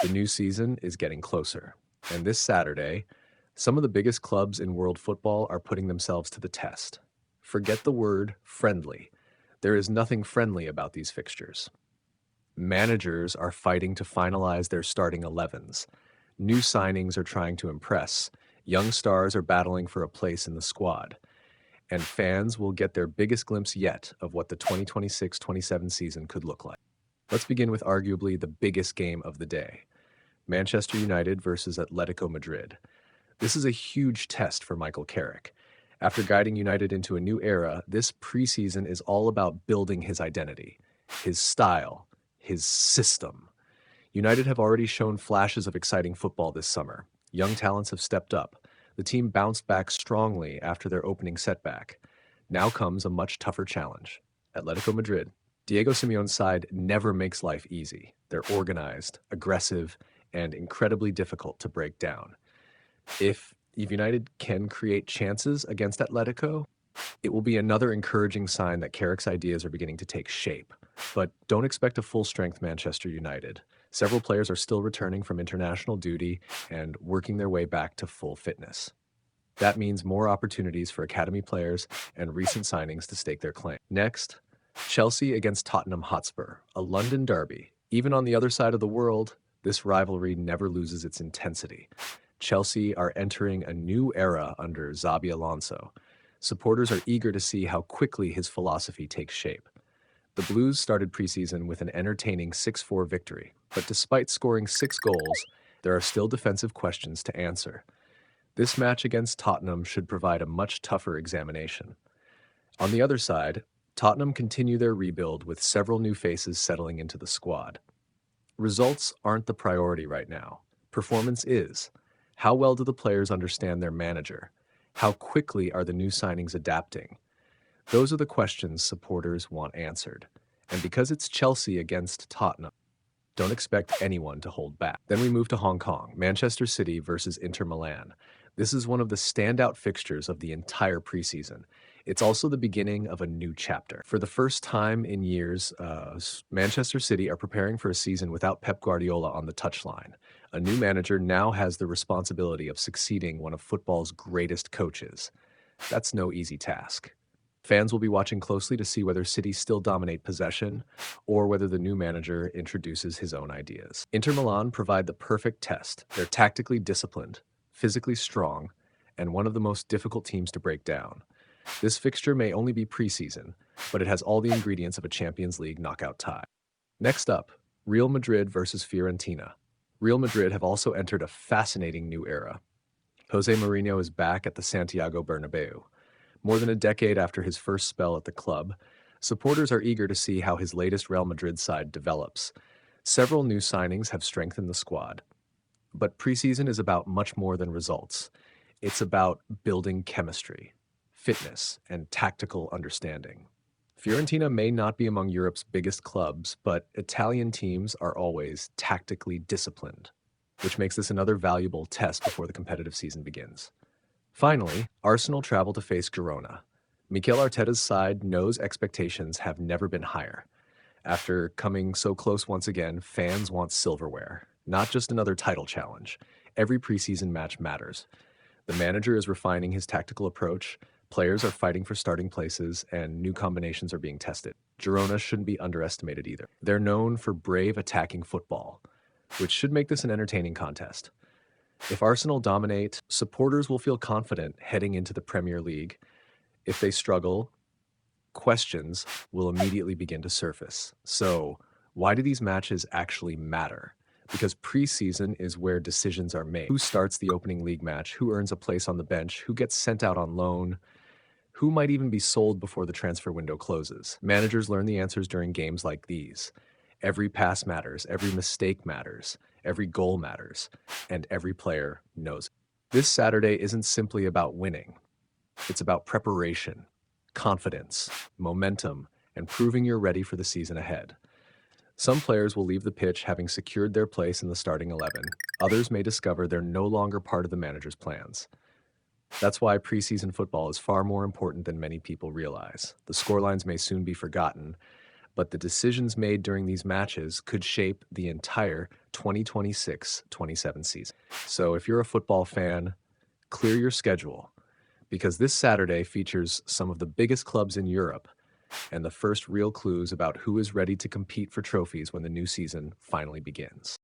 The new season is getting closer, and this Saturday, some of the biggest clubs in world football are putting themselves to the test. Forget the word friendly. There is nothing friendly about these fixtures. Managers are fighting to finalize their starting 11s. New signings are trying to impress. Young stars are battling for a place in the squad. And fans will get their biggest glimpse yet of what the 2026-27 season could look like. Let's begin with arguably the biggest game of the day. Manchester United versus Atletico Madrid. This is a huge test for Michael Carrick. After guiding United into a new era, this preseason is all about building his identity, his style, his system. United have already shown flashes of exciting football this summer. Young talents have stepped up. The team bounced back strongly after their opening setback. Now comes a much tougher challenge. Atletico Madrid. Diego Simeone's side never makes life easy. They're organized, aggressive, and incredibly difficult to break down. If United can create chances against Atletico, it will be another encouraging sign that Carrick's ideas are beginning to take shape. But don't expect a full-strength Manchester United. Several players are still returning from international duty and working their way back to full fitness. That means more opportunities for academy players and recent signings to stake their claim. Next, Chelsea against Tottenham Hotspur, a London derby. Even on the other side of the world, this rivalry never loses its intensity. Chelsea are entering a new era under Xabi Alonso. Supporters are eager to see how quickly his philosophy takes shape. The Blues started preseason with an entertaining 6-4 victory, but despite scoring 6 goals, there are still defensive questions to answer. This match against Tottenham should provide a much tougher examination. On the other side, Tottenham continue their rebuild with several new faces settling into the squad. Results aren't the priority right now. Performance is. How well do the players understand their manager? How quickly are the new signings adapting? Those are the questions supporters want answered. And because it's Chelsea against Tottenham, don't expect anyone to hold back. Then we move to Hong Kong, Manchester City versus Inter Milan. This is one of the standout fixtures of the entire preseason. It's also the beginning of a new chapter. For the first time in years, Manchester City are preparing for a season without Pep Guardiola on the touchline. A new manager now has the responsibility of succeeding one of football's greatest coaches. That's no easy task. Fans will be watching closely to see whether City still dominate possession or whether the new manager introduces his own ideas. Inter Milan provide the perfect test. They're tactically disciplined, physically strong, and one of the most difficult teams to break down. This fixture may only be preseason, but it has all the ingredients of a Champions League knockout tie. Next up, Real Madrid versus Fiorentina. Real Madrid have also entered a fascinating new era. Jose Mourinho is back at the Santiago Bernabeu. More than a decade after his first spell at the club, supporters are eager to see how his latest Real Madrid side develops. Several new signings have strengthened the squad. But preseason is about much more than results. It's about building chemistry, fitness, and tactical understanding. Fiorentina may not be among Europe's biggest clubs, but Italian teams are always tactically disciplined, which makes this another valuable test before the competitive season begins. Finally, Arsenal travel to face Girona. Mikel Arteta's side knows expectations have never been higher. After coming so close once again, fans want silverware, not just another title challenge. Every preseason match matters. The manager is refining his tactical approach, players are fighting for starting places, and new combinations are being tested. Girona shouldn't be underestimated either. They're known for brave attacking football, which should make this an entertaining contest. If Arsenal dominate, supporters will feel confident heading into the Premier League. If they struggle, questions will immediately begin to surface. So, why do these matches actually matter? Because preseason is where decisions are made. Who starts the opening league match? Who earns a place on the bench? Who gets sent out on loan? Who might even be sold before the transfer window closes? Managers learn the answers during games like these. Every pass matters, every mistake matters, every goal matters, and every player knows it. This Saturday isn't simply about winning. It's about preparation, confidence, momentum, and proving you're ready for the season ahead. Some players will leave the pitch having secured their place in the starting 11. Others may discover they're no longer part of the manager's plans. That's why preseason football is far more important than many people realize. The scorelines may soon be forgotten, but the decisions made during these matches could shape the entire 2026-27 season. So if you're a football fan, clear your schedule because this Saturday features some of the biggest clubs in Europe and the first real clues about who is ready to compete for trophies when the new season finally begins.